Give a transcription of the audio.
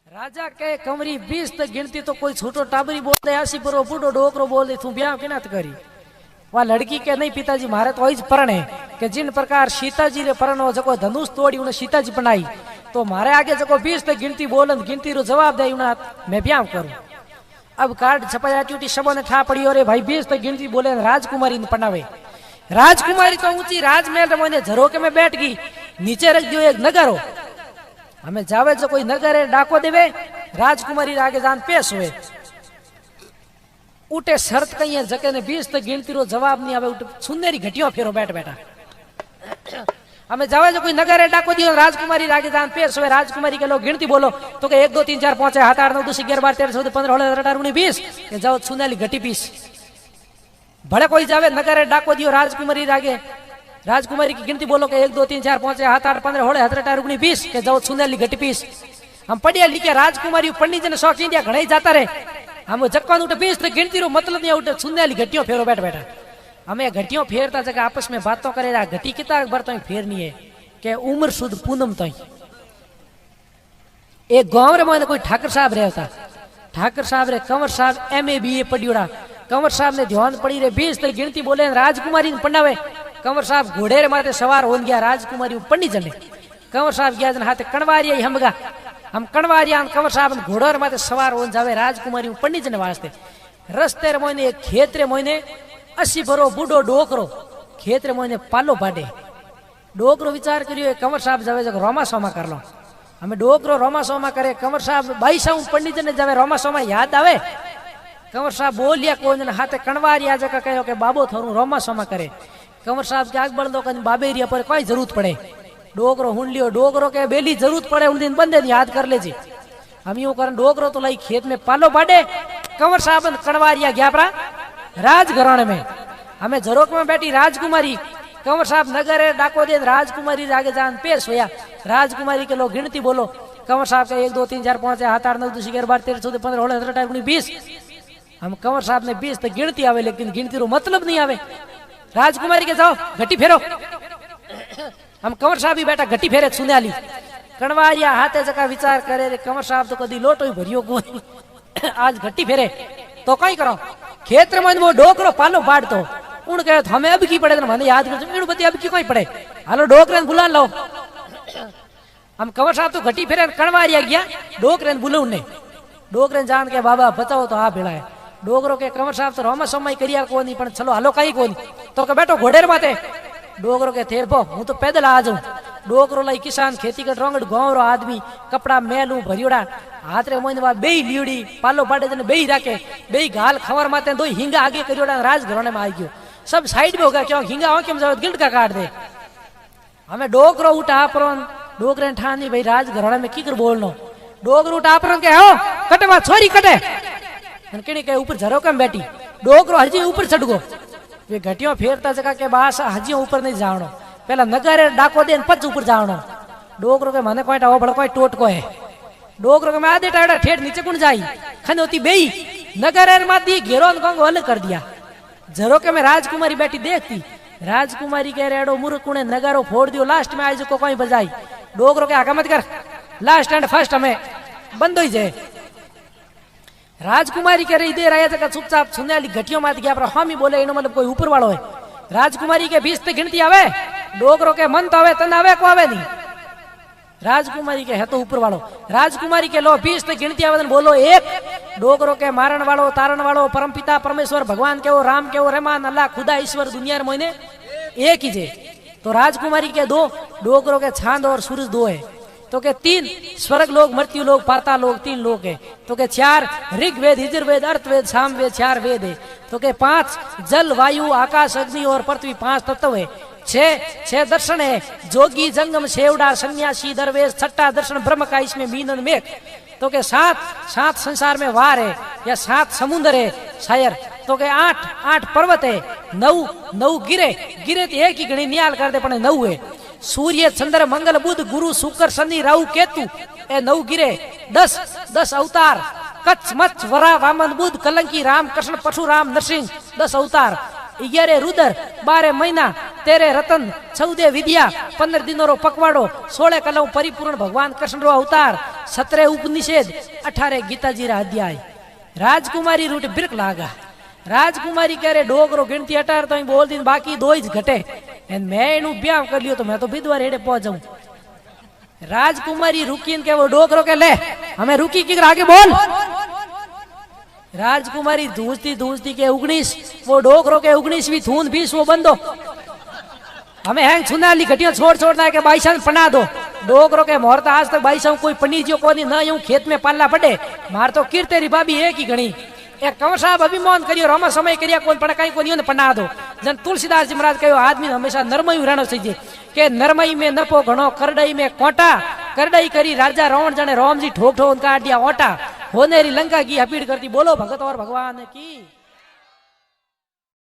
राजा के कंवरी 20 तक गिनती तो कोई छोटो टाबरी बोल दे, 80 पर बूढ़ो डोकरो बोल दे, तू ब्याह के नात करी। वह लड़की के नहीं पिताजी मारे तो इज परण है कि जिन प्रकार सीता जी रे परण हो जको धनुष तोड़ी उन्हें सीता जी बनाई, तो मारे आगे जको 20 तक गिनती बोलन गिनती रो जवाब दे उन्हें मैं ब्याह करूं। अब कार्ड छपाया ट्यूटी सबों ने ठा पड़ी और भाई 20 तक गिनती बोले राजकुमारी ने पनावे। राजकुमारी तो ऊंची राजमहल में झरोके में बैठ गई, नीचे रख दियो एक नगर हो, हमें जावे जो कोई नगर है डाको देवे, राजकुमारी आगे जान पेश हुए। उठे शर्त कही है जके ने 20 तक गिनती रो जवाब नहीं आवे, उठे सुंदरी घटियो फेरो बैठ बैठा। हमें जावे जो कोई नगर है डाको दियो, राजकुमारी आगे जान पेश हुए। राजकुमारी के लोग गिनती बोलो तो के 1 2 3 4 5 6 7 8 9 10 11 12 13 14 15 16 17 18 19 20 के जाओ सुंदरी घटी पीस। भले कोई जावे नगर है डाको दियो राजकुमारी आगे, राजकुमारी की गिनती बोलो के 1 2 3 4 5 6 7 8 15 16 17 18 19 20 के जाओ सुंदरी घटी पीस। हम पढ़िया लिखे राजकुमारी पंडित जन शौक इंडिया घणे जाता रहे, हम जक्का उठे 20 तक गिनती रो मतलब नहीं उठे सुंदरी घटियों फेरो बैठ बैठा। हमें घटियों फेरता जगह आपस में बातों करे घटी कितना बरतो फेरनी है के उम्र सुध पूनम तो एक गांव रे मैंने कोई ठाकर साहब रहता, ठाकर साहब रे कंवर साहब MA BA पढ़ियोड़ा, कंवर साहब ने ध्यान पड़ी रे 20 तक गिनती बोले राजकुमारी ने पंडावे। कंवर साहब घोड़े रे माथे सवार हो गया, राजकुमारी पंडित जने कंवर साहब गया जन हाथे कणवारिया हमगा, हम कणवारिया कंवर साहब घोड़ो रे माथे सवार हो जावे राजकुमारी पंडित जने वास्ते। रस्ते रे मोने एक खेत रे मोने 80 भरो बूढ़ो डोकरो खेत रे मोने पालो बाडे। डोकरो विचार करियो कंवर साहब जावे जग रोमा सोमा कर लो, हमें डोकरो रोमा सोमा करे। कंवर साहब 22 पंडित जने जावे रोमा सोमा याद आवे, कंवर साहब बोलिया कोई जन हाथे कणवारिया जगह कहो के बाबो थोरू रोमा सोमा करे। कंवर साहब के आग बढ़ दो कहीं बाबेरिया पर कोई जरूरत पड़े, डोकरो हुन लियो, डोकरो के बेली जरूरत पड़े उन दिन बंदे याद कर ले जी। हम यूं करन डोकरो तो लाई खेत में पालो बाडे। कंवर साहब कणवारिया गया परा राजघराने में, हमें झरोक में बैठी राजकुमारी, कंवर साहब नगर है डाको दे, राजकुमारी आगे जान पेश होया। राजकुमारी के लोग गिनती बोलो, कंवर साहब के 1 2 3 4 5 6 7 8 9 10 11 12 13 14 15 16 17 18 19 20। हम कंवर साहब ने 20 तक गिनती आवे लेकिन गिनती रो मतलब नहीं आवे। राजकुमारी के जाओ घटी फेरो, हम कंवर साहब ही बैठा घटी फेरे सुनाली। कणवारिया हाथे जका विचार करे रे कंवर साहब तो कदी लोटो ही भरियो कोनी, आज घटी फेरे तो कई करो। खेत में वो डोकरो पालो बाड़ तो उन कहे तो हमें अब की पड़े तो याद कर बती अब की कोई पड़े, हालो डोकरे बुला लो। हम कंवर साहब तो घटी फेरे कणवारिया गया, डोकरे बुलो ने, डोकरे जान के बाबा बचाओ तो आ भेड़ा है। डोकरो के कंवर साहब तो रोमा सोमा करिया को नहीं पण चलो हालो कई कोनी तो के बैठो घोड़े रे माथे। डोकरो के थेर पो हूं तो पैदल आ जाऊं। डोकरो लाई किसान खेती कर रोंगड़ गांव रो आदमी कपड़ा मेलू भरियोड़ा हाथ रे मोइन वा बेई लियोड़ी पालो बाडे जने बेई राखे, बेई गाल खवर माते दो हिंगा आगे करियोड़ा राजघराने में आ गयो। सब साइड में हो गया क्यों हिंगा हो केम जावे गिल्ड का काट दे। हमें डोकरो उठा परन डोकरे ठानी भाई राजघराने में की कर बोलनो। डोकरो उठा परन के हो कटवा छोरी कटे कणी के ऊपर झरोके में बैठी, डोकरो हजी ऊपर चढ़ गो। वे घटियों फेरता जगह के बास हजियों ऊपर नहीं जावनो, पहला नगर डाको दे पच ऊपर जावनो। डोकरो के माने कोई टाओ बड़ कोई टोट को है, डोकरो के आधे टाड़ा ठेठ नीचे कुण जाई खन होती बेई नगर माती घेरो गंगो अलग कर दिया। झरोके में राजकुमारी बैठी देखती, राजकुमारी कह रेडो मुर्ख कुणे नगारो फोड़ दियो, लास्ट में आज को कोई बजाई। डोकरो के आगे मत कर, लास्ट एंड फर्स्ट हमें बंद हो जाए। राजकुमारी कह रही दे रहा था चुपचाप सुनने घटियों मात गया पर हम ही बोले इनो मतलब कोई ऊपर वालों है। राजकुमारी के 20 तक गिनती आवे, डोकरो के मन तो आवे तन आवे को आवे नहीं। राजकुमारी के है तो ऊपर वालों, राजकुमारी के लो 20 तक गिनती आवे बोलो 1। डोकरो के मारण वालों तारण वालों परमपिता परमेश्वर भगवान के वो राम के वो रहमान अल्लाह खुदा ईश्वर दुनिया मोइने एक ही जे। तो राजकुमारी के 2, डोकरो के चांद और सूरज 2 है। तो के 3 स्वर्ग लोग मृत्यु लोग पाताल लोग 3 लोग है। तो के 4 ऋग्वेद यजुर्वेद अर्थवेद सामवेद 4 वेद है। तो के 5 जल वायु आकाश अग्नि और पृथ्वी 5 तत्व है। 6 दर्शन है, जोगी जंगम शेवड़ा सन्यासी दरवेश। 6ठा दर्शन ब्रह्म का, इसमें मीनन मेघ। तो के 7 संसार में वार है या 7 समुद्र है शायर। तो के 8 पर्वत है, 9 गिरे तो एक ही गणी नियाल कर दे पण 9 है। सूर्य चंद्र मंगल बुध गुरु शुक्र शनि राहु केतु ए 9 गिरे। 10 अवतार कच्छ मच्छ वरा वामन बुध कलंकी राम कृष्ण परशुराम नरसिंह 10 अवतार। 11 रुद्र 12 महीना 13 रतन 14 विद्या 15 दिनों रो पकवाड़ो 16 कलम परिपूर्ण भगवान कृष्ण रो अवतार 17 उपनिषद 18 गीता जी रा अध्याय राजकुमारी रूट बिरक लागा राजकुमारी कह रहे डोगरो गिनती 18 तो बोल दिन बाकी 2 ही घटे मैं इनु ब्याह कर लियो तो मैं तो विधवा रेड़े पहुंच जाऊं राजकुमारी रुकी के वो डोगरो के ले हमें रुकी की आगे बोल राजकुमारी धूजती के 19 वो डोगरो के 19वीं थून 20 वो बंदो हमें हैंग छुनाली घटिया छोड़ना के बाईसा पना दो डोगरो के मोहरता आज तक बाईसा कोई पनीजियो को न यूं खेत में पालना पड़े मार तो कीर्तेरी भाभी एक ही गणी एक कंवर साहब अभिमान करियो रोमा समय करिया कोन पड़काई को नियो पना दो जन तुलसीदास जी महाराज कहो आदमी हमेशा नरमई रहनो चाहिए के नरमई में नपो घणो करडई में कोटा करडई करी राजा रावण जाने राम जी ठोक ठोक काट दिया ओटा होनेरी लंका की अपील करती बोलो भगत और भगवान की।